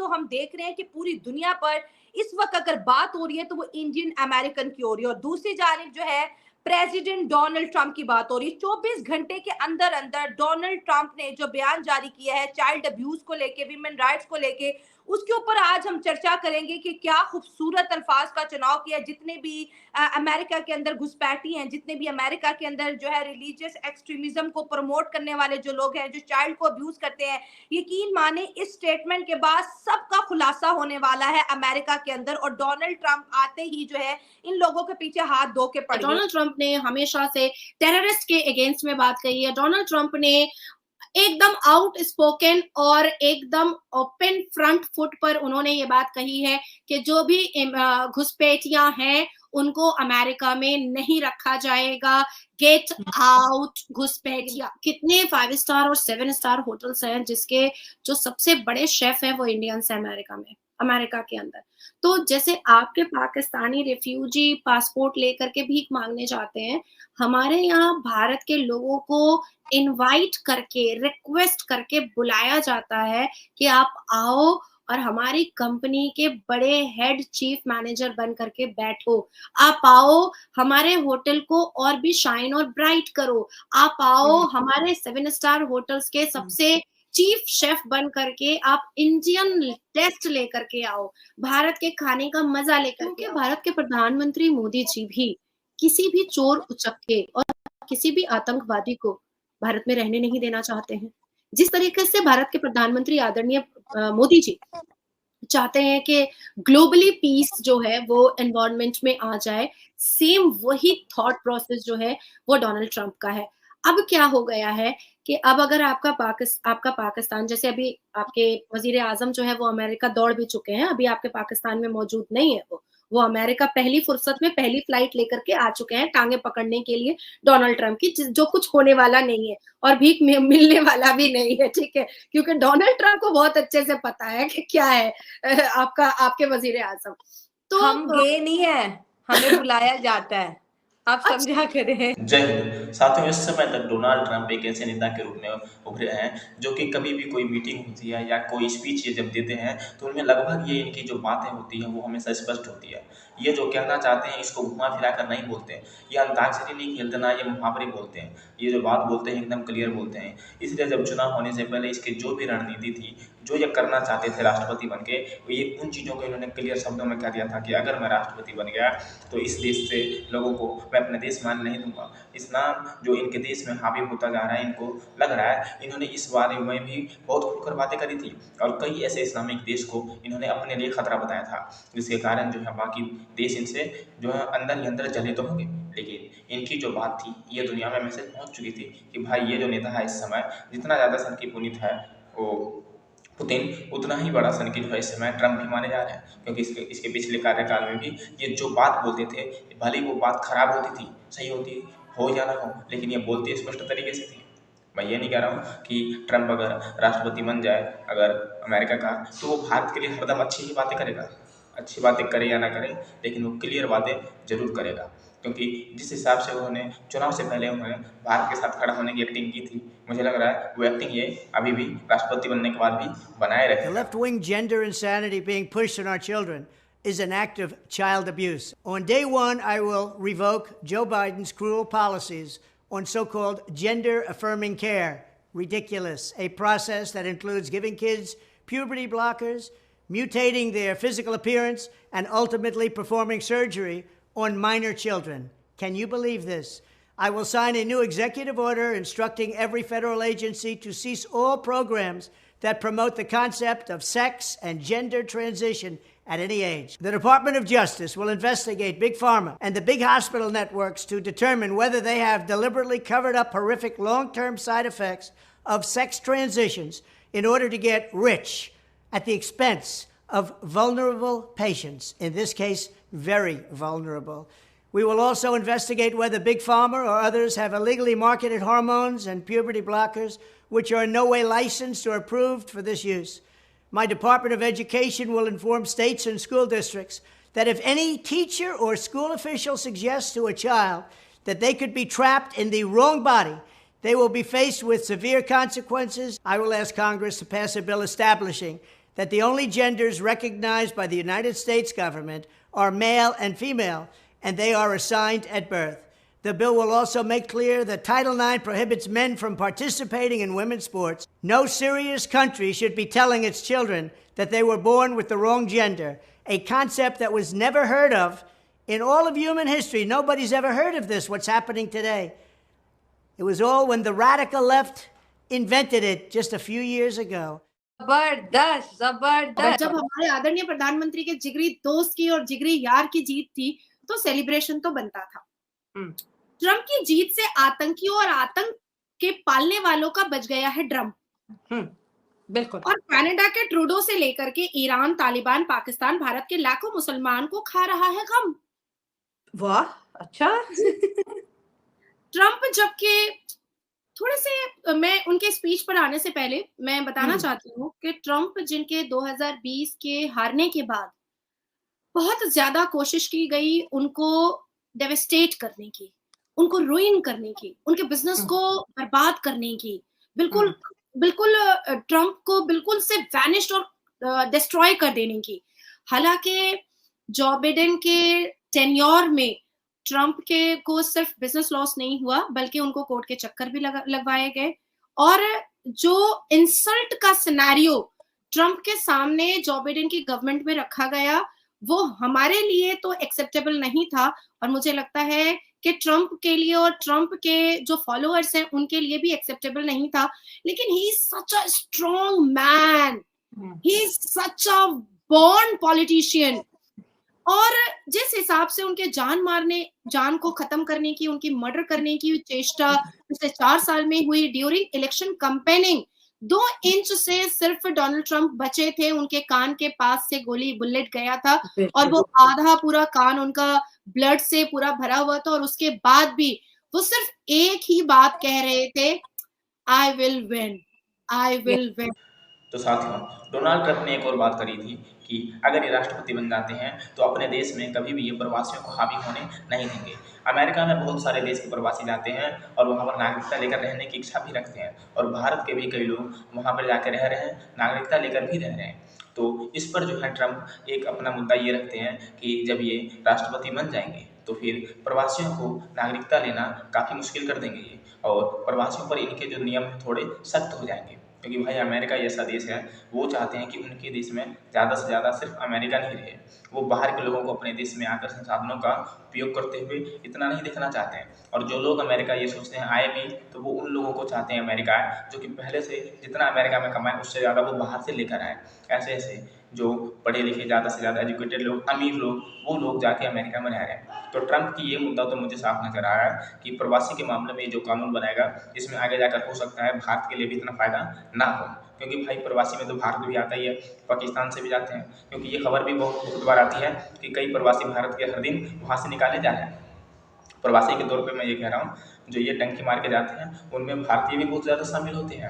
हम देख रहे हैं कि पूरी दुनिया पर इस वक्त अगर बात हो रही है तो वो इंडियन अमेरिकन की हो रही है, और दूसरी जानिब जो है प्रेसिडेंट डोनाल्ड ट्रंप की बात हो रही है। 24 घंटे के अंदर अंदर डोनाल्ड ट्रंप ने जो बयान जारी किया है चाइल्ड अब्यूज को लेके, विमेन राइट्स को लेके, उसके ऊपर आज हम चर्चा करेंगे कि क्या खूबसूरत अल्फाज का चुनाव किया। जितने भी अमेरिका के अंदर घुसपैठी हैं, जितने भी अमेरिका के अंदर जो है रिलीजियस एक्सट्रीमिज्म को प्रमोट करने वाले जो लोग हैं, जो चाइल्ड को अब्यूज करते हैं, यकीन माने इस स्टेटमेंट के बाद सबका खुलासा होने वाला है अमेरिका के अंदर, और डोनाल्ड ट्रंप आते ही जो है इन लोगों के पीछे हाथ धो के पड़ गए। डोनाल्ड ट्रंप ने हमेशा से टेररिस्ट के अगेंस्ट में बात कही है। डोनाल्ड ट्रंप ने एकदम आउट स्पोकन और एकदम ओपन फ्रंट फुट पर उन्होंने ये बात कही है कि जो भी घुसपैठियां हैं उनको अमेरिका में नहीं रखा जाएगा। गेट आउट घुसपैठियां। कितने 5 स्टार और 7 स्टार होटल्स हैं जिसके जो सबसे बड़े शेफ हैं वो इंडियंस है अमेरिका के अंदर। तो जैसे आपके पाकिस्तानी रिफ्यूजी पासपोर्ट लेकर के भीख मांगने जाते हैं, हमारे यहाँ भारत के लोगों को इनवाइट करके रिक्वेस्ट करके बुलाया जाता है कि आप आओ और हमारी कंपनी के बड़े हेड चीफ मैनेजर बन करके बैठो। आप आओ हमारे होटल को और भी शाइन और ब्राइट करो। आप आओ हमारे 7 स्टार होटल्स के सबसे चीफ शेफ बन करके आप इंडियन टेस्ट लेकर के आओ, भारत के खाने का मजा लेकर के। भारत के प्रधानमंत्री मोदी जी भी किसी भी चोर उचक्के और किसी भी आतंकवादी को भारत में रहने नहीं देना चाहते हैं। जिस तरीके से भारत के प्रधानमंत्री आदरणीय मोदी जी चाहते हैं कि ग्लोबली पीस जो है वो एनवायरनमेंट में आ जाए, सेम वही थॉट प्रोसेस जो है वो डोनाल्ड ट्रंप का है। अब क्या हो गया है कि अब अगर आपका पाकिस्तान, जैसे अभी आपके वजीर आजम जो है वो अमेरिका दौड़ भी चुके हैं, अभी आपके पाकिस्तान में मौजूद नहीं है वो अमेरिका पहली फुर्सत में पहली फ्लाइट लेकर के आ चुके हैं टांगे पकड़ने के लिए डोनाल्ड ट्रंप की, जो कुछ होने वाला नहीं है और भीख मिलने वाला भी नहीं है, ठीक है, क्योंकि डोनाल्ड ट्रंप को बहुत अच्छे से पता है कि क्या है आपके वजीर आजम। तो हम गए नहीं है, हमें बुलाया जाता है, आप समझा करें। जय हिंद साथियों, इस समय तक डोनाल्ड ट्रंप एक ऐसे नेता के रूप में उभरे हैं जो कि कभी भी कोई मीटिंग होती है या कोई स्पीच ये जब देते हैं तो उनमें लगभग ये इनकी जो बातें होती हैं वो हमेशा स्पष्ट होती है। ये जो कहना चाहते हैं इसको घुमा फिरा कर नहीं बोलते हैं, ये अंताक्षरी नहीं खेलते ना ये मुहावरे बोलते हैं, ये जो बात बोलते हैं एकदम क्लियर बोलते हैं। इसलिए जब चुनाव होने से पहले इसकी जो भी रणनीति थी, जो ये करना चाहते थे राष्ट्रपति बन के, ये उन चीज़ों को इन्होंने क्लियर शब्दों में कह दिया था कि अगर मैं राष्ट्रपति बन गया तो इस देश से लोगों को मैं अपने देश मान नहीं दूंगा। इस्लाम जो इनके देश में हावी होता जा रहा है, इनको लग रहा है, इन्होंने इस बारे में भी बहुत खुलकर बातें करी थी और कई ऐसे इस्लामिक देश को इन्होंने अपने लिए खतरा बताया था, जिसके कारण जो है बाकी देश इनसे जो है अंदर ही अंदर जले तो होंगे, लेकिन इनकी जो बात थी ये दुनिया में मैसेज पहुंच चुकी थी कि भाई ये जो नेता है इस समय जितना ज़्यादा सन की पुनीत है वो पुतिन, उतना ही बड़ा सन की जो है इस समय ट्रंप भी माने जा रहे हैं, क्योंकि इसके पिछले कार्यकाल में भी ये जो बात बोलते थे, भले वो बात खराब होती थी, सही होती हो या ना हो, लेकिन ये बोलते स्पष्ट तरीके से थी। मैं ये नहीं कह रहा हूँ कि ट्रंप अगर राष्ट्रपति बन जाए अगर अमेरिका का, तो वो भारत के लिए हरदम अच्छी ही बातें करेगा, अच्छी बातें करे या ना करे, लेकिन वो क्लियर बातें जरूर करेगा, क्योंकि जिस हिसाब से उन्होंने चुनाव से पहले उन्होंने भारत के साथ खड़ा होने की एक्टिंग की थी, मुझे लग रहा है वो एक्टिंग ये अभी भी राष्ट्रपति बनने के बाद भी बनाए रखेगा। The left-wing gender insanity being pushed on our children is an act of child abuse. On day one, I will revoke Joe Biden's cruel policies on so-called gender-affirming care. Ridiculous. A process that includes giving kids puberty blockers, mutating their physical appearance, and ultimately performing surgery on minor children. Can you believe this? I will sign a new executive order instructing every federal agency to cease all programs that promote the concept of sex and gender transition at any age. The Department of Justice will investigate Big Pharma and the big hospital networks to determine whether they have deliberately covered up horrific long-term side effects of sex transitions in order to get rich at the expense of vulnerable patients, in this case, very vulnerable. We will also investigate whether Big Pharma or others have illegally marketed hormones and puberty blockers which are in no way licensed or approved for this use. My Department of Education will inform states and school districts that if any teacher or school official suggests to a child that they could be trapped in the wrong body, they will be faced with severe consequences. I will ask Congress to pass a bill establishing that the only genders recognized by the United States government are male and female, and they are assigned at birth. The bill will also make clear that Title IX prohibits men from participating in women's sports. No serious country should be telling its children that they were born with the wrong gender, a concept that was never heard of in all of human history. Nobody's ever heard of this, what's happening today. It was all when the radical left invented it just a few years ago. जबरदस्त और जबरदस्त जब हमारे आदरणीय प्रधानमंत्री के जिगरी दोस्त की और जिगरी यार की जीत थी तो सेलिब्रेशन तो बनता था। हम्म, ट्रम्प की जीत से आतंकियों और आतंक के पालने वालों का बच गया है ड्रम। बिल्कुल और कनाडा के ट्रूडो से लेकर के ईरान, तालिबान, पाकिस्तान, भारत के लाखों मुसलमान को खा रहा है गम। वाह अच्छा ट्रम्प जबकि थोड़े से मैं उनके स्पीच पर आने से पहले मैं बताना चाहती हूँ कि ट्रम्प जिनके 2020 के हारने के बाद बहुत ज्यादा कोशिश की गई उनको डेवेस्टेट करने की, उनको रुइन करने की, उनके बिजनेस को बर्बाद करने की, बिल्कुल बिल्कुल ट्रम्प को बिल्कुल से वैनिश्ड और डिस्ट्रॉय कर देने की। हालांकि जो बिडेन के टेन्योर में ट्रम्प के को सिर्फ बिजनेस लॉस नहीं हुआ बल्कि उनको कोर्ट के चक्कर भी लगवाए गए और जो इंसल्ट का सिनेरियो ट्रम्प के सामने जो बिडेन की गवर्नमेंट में रखा गया वो हमारे लिए तो एक्सेप्टेबल नहीं था और मुझे लगता है कि ट्रम्प के लिए और ट्रम्प के जो फॉलोअर्स हैं उनके लिए भी एक्सेप्टेबल नहीं था। लेकिन he is such a strong man, he is such a born politician और जिस हिसाब से उनके जान को खत्म करने की, उनकी मर्डर करने की चेष्टा पिछले 4 साल में हुई ड्यूरिंग इलेक्शन कैंपेनिंग, 2 इंच से सिर्फ डोनाल्ड ट्रम्प बचे थे, उनके कान के पास से गोली बुलेट गया था और वो आधा पूरा कान उनका ब्लड से पूरा भरा हुआ था और उसके बाद भी वो सिर्फ एक ही बात कह रहे थे, I will win, I will win. तो साथियों, डोनाल्ड ट्रंप ने एक और बात करी थी कि अगर ये राष्ट्रपति बन जाते हैं तो अपने देश में कभी भी ये प्रवासियों को हावी होने नहीं देंगे। अमेरिका में बहुत सारे देश के प्रवासी जाते हैं और वहाँ पर नागरिकता लेकर रहने की इच्छा भी रखते हैं और भारत के भी कई लोग वहाँ पर जाकर रह रहे हैं, नागरिकता लेकर भी रह रहे हैं। तो इस पर जो है ट्रंप एक अपना मुद्दा ये रखते हैं कि जब ये राष्ट्रपति बन जाएंगे तो फिर प्रवासियों को नागरिकता लेना काफ़ी मुश्किल कर देंगे ये और प्रवासियों पर इनके जो नियम हैं थोड़े सख्त हो जाएंगे क्योंकि भाई अमेरिका जैसा देश है, वो चाहते हैं कि उनके देश में ज़्यादा से ज़्यादा सिर्फ अमेरिकन ही रहे। वो बाहर के लोगों को अपने देश में आकर संसाधनों का उपयोग करते हुए इतना नहीं दिखना चाहते हैं और जो लोग अमेरिका ये सोचते हैं आए भी तो वो उन लोगों को चाहते हैं अमेरिका आए जो कि पहले से जितना अमेरिका में कमाए उससे ज़्यादा वो बाहर से लेकर आए। ऐसे ऐसे जो पढ़े लिखे ज़्यादा से ज़्यादा एजुकेटेड लोग, अमीर लोग, वो लोग जाके अमेरिका में रह रहे हैं। तो ट्रंप की ये मुद्दा तो मुझे साफ नजर आ रहा है कि प्रवासी के मामले में जो कानून बनाएगा इसमें आगे जाकर हो सकता है भारत के लिए भी इतना फ़ायदा ना हो क्योंकि भाई प्रवासी में तो भारत भी आता ही है, पाकिस्तान से भी जाते हैं क्योंकि ये खबर भी बहुत बार आती है कि कई प्रवासी भारत के हर दिन वहाँ से निकाले जा रहे हैं। प्रवासी के तौर पे मैं ये कह रहा हूँ जो ये टंकी मार के जाते हैं उनमें भारतीय भी बहुत ज़्यादा शामिल होते हैं।